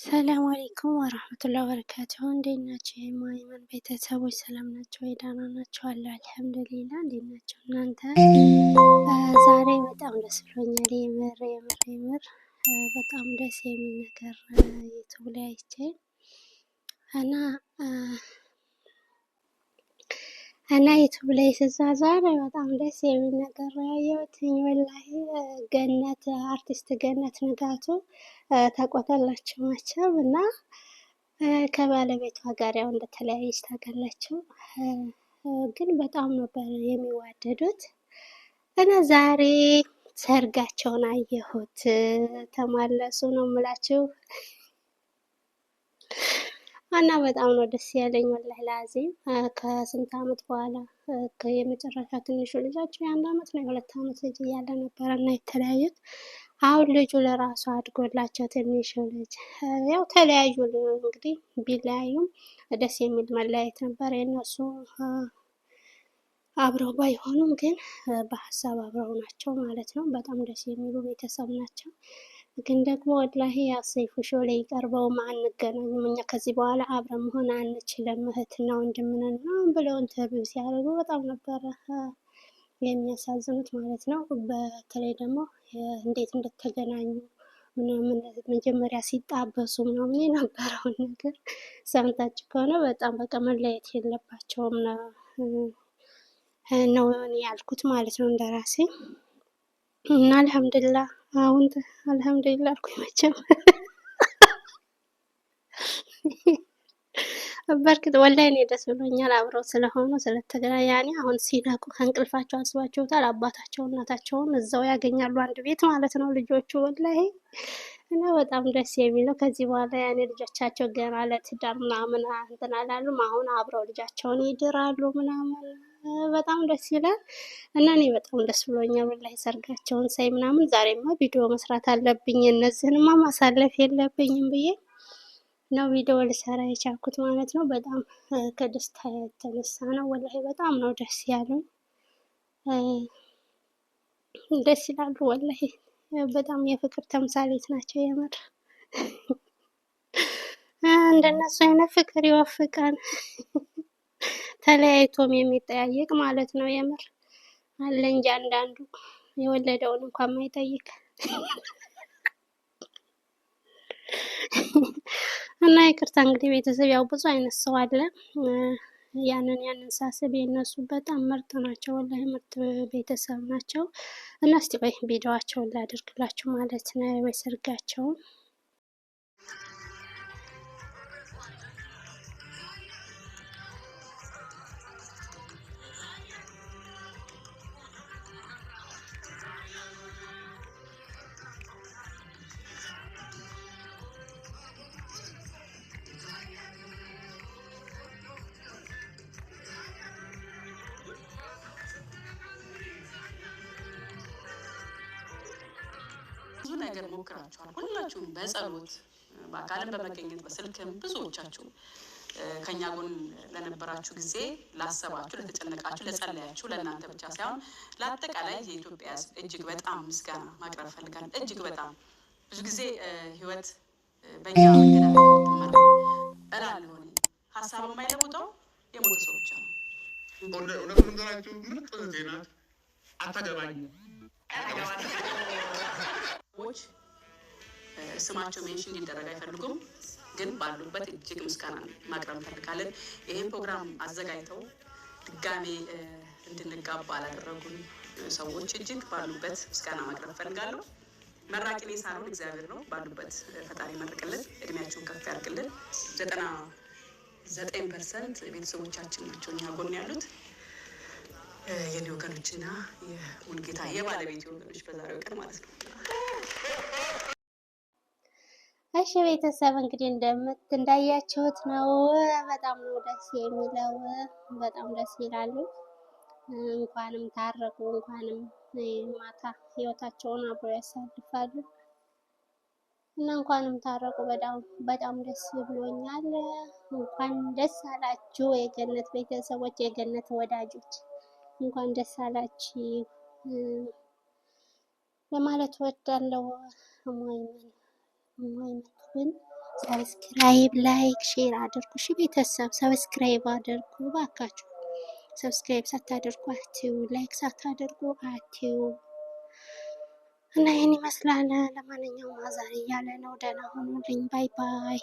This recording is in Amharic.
ሰላም አለይኩም ወራህመቱላሂ ወበረካቱሁ። እንዴት ናቸው የማይመን ቤተሰቦች? ሰላም ናቸው ወይ? ደህና ናቸው አለ አልሐምዱሊላህ። እንዴት ናቸው እናንተ? ዛሬ በጣም ደስ ብሎኛል። የምር በጣም ደስ የሚል ነገር ዩቱብ ላይ አይቼ እና ዩቱብ ላይ ስዛዛር በጣም ደስ የሚል ነገር ያየሁት ወላሂ ገነት አርቲስት ገነት ንጋቱ ታውቋታላችሁ መቼም እና ከባለቤቷ ጋር ያው እንደተለያየች ታውቃላችሁ። ግን በጣም ነበር የሚዋደዱት እና ዛሬ ሰርጋቸውን አየሁት። ተመለሱ ነው የምላችሁ እና በጣም ነው ደስ ያለኝ ወላሂ ላዚም። ከስንት ዓመት በኋላ የመጨረሻ ትንሹ ልጃቸው የአንድ ዓመት ነው የሁለት ዓመት ልጅ እያለ ነበረ እና የተለያዩት። አሁን ልጁ ለራሱ አድጎላቸው ትንሹ ልጅ ያው ተለያዩ። እንግዲህ ቢለያዩም ደስ የሚል መለያየት ነበር የእነሱ። አብረው ባይሆኑም ግን በሀሳብ አብረው ናቸው ማለት ነው። በጣም ደስ የሚሉ ቤተሰብ ናቸው። ግን ደግሞ ወላሂ ያው ሰይፉ ሾው ላይ ቀርበውም አንገናኝም፣ እኛ ከዚህ በኋላ አብረን መሆን አንችልም፣ እህትና ወንድም ነን ብለው ኢንተርቪው ሲያደርጉ በጣም ነበረ የሚያሳዝኑት ማለት ነው። በተለይ ደግሞ እንዴት እንደተገናኙ ምናምን መጀመሪያ ሲጣበሱ ምናምን የነበረውን ነገር ሰምታችሁ ከሆነ በጣም በቃ መለየት የለባቸውም ነው ያልኩት ማለት ነው እንደራሴ። እና አልሐምዱሊላህ አሁን አልሐምዱሊላህ አልኩኝ መቼም በርግጥ ወላሂ እኔ ደስ ብሎኛል አብረው ስለሆኑ ስለተገናኙ። ያኔ አሁን ሲነቁ ከእንቅልፋቸው አስባችሁታል? አባታቸውን እናታቸውን እዛው ያገኛሉ አንድ ቤት ማለት ነው ልጆቹ ወላሂ። እና በጣም ደስ የሚለው ከዚህ በኋላ ያኔ ልጆቻቸው ገና ለትዳር ምናምን እንትን አላሉም። አሁን አብረው ልጃቸውን ይድራሉ ምናምን በጣም ደስ ይላል። እና እኔ በጣም ደስ ብሎኛል ወላሂ ሰርጋቸውን ሳይ ምናምን። ዛሬማ ቪዲዮ መስራት አለብኝ እነዚህንማ ማሳለፍ የለብኝም ብዬ ነው ቪዲዮ ልሰራ የቻልኩት ማለት ነው። በጣም ከደስታ የተነሳ ነው ወላሂ በጣም ነው ደስ ያሉኝ። ደስ ይላሉ ወላሂ በጣም የፍቅር ተምሳሌት ናቸው የምር። እንደነሱ አይነት ፍቅር ይወፍቃል። ተለያይቶም የሚጠያየቅ ማለት ነው የምር አለ እንጂ አንዳንዱ የወለደውን እንኳን ማይጠይቅ እና ይቅርታ እንግዲህ ቤተሰብ ያው ብዙ አይነት ሰው አለ። ያንን ሳስብ የእነሱ በጣም ምርጥ ናቸው ወላሂ ምርጥ ቤተሰብ ናቸው። እና እስቲ ቆይ ቪዲዮዋቸውን ላድርግላችሁ ማለት ነው የሰርጋቸውን። ብዙ ነገር ሞክራችኋል ሁላችሁም፣ በጸሎት በአካልም በመገኘት በስልክም ብዙዎቻችሁ ከኛ ጎን ለነበራችሁ ጊዜ ላሰባችሁ፣ ለተጨነቃችሁ፣ ለጸለያችሁ ለእናንተ ብቻ ሳይሆን ለአጠቃላይ የኢትዮጵያ ሕዝብ እጅግ በጣም ምስጋና ማቅረብ ፈልጋለሁ። እጅግ በጣም ብዙ ጊዜ ህይወት በእኛ መንገድ የምትመራ እላለሁ እኔ። ሀሳብ የማይለውጠው የሞተ ሰው ብቻ ነው። እውነቱን ነገራችሁ ምርጥ ዜና አታገባኝም ሰዎች ስማቸው ሜንሽን እንዲደረግ አይፈልጉም፣ ግን ባሉበት እጅግ ምስጋና ማቅረብ እንፈልጋለን። ይህን ፕሮግራም አዘጋጅተው ድጋሜ እንድንጋባ አላደረጉን ሰዎች እጅግ ባሉበት ምስጋና ማቅረብ እፈልጋለሁ። መራቂ እኔ ሳልሆን እግዚአብሔር ነው። ባሉበት ፈጣሪ መርቅልን፣ እድሜያቸውን ከፍ ያድርግልን። 99% ቤተሰቦቻችን ናቸው እኛ ጎን ያሉት የኔ ወገኖችና የሙልጌታ የባለቤት ወገኖች በዛሬው ቀን ማለት ነው። እሺ ቤተሰብ እንግዲህ እንዳያችሁት ነው። በጣም ነው ደስ የሚለው። በጣም ደስ ይላሉ። እንኳንም ታረቁ፣ እንኳንም ማታ ህይወታቸውን አብረው ያሳልፋሉ እና እንኳንም ታረቁ። በጣም ደስ ብሎኛል። እንኳን ደስ አላችሁ የገነት ቤተሰቦች፣ የገነት ወዳጆች እንኳን ደስ አላችሁ ለማለት እወዳለሁ። እማይመን ግን ሰብስክራይብ፣ ላይክ፣ ሼር አድርጉ። እሺ ቤተሰብ ሰብስክራይብ አድርጉ ባካችሁ። ሰብስክራይብ ሳታደርጉ አትዩ፣ ላይክ ሳታደርጉ አትዩ። እና ይህን ይመስላል። ለማንኛውም ዛሬ እያለ ነው። ደህና ሁኑልኝ። ባይ ባይ።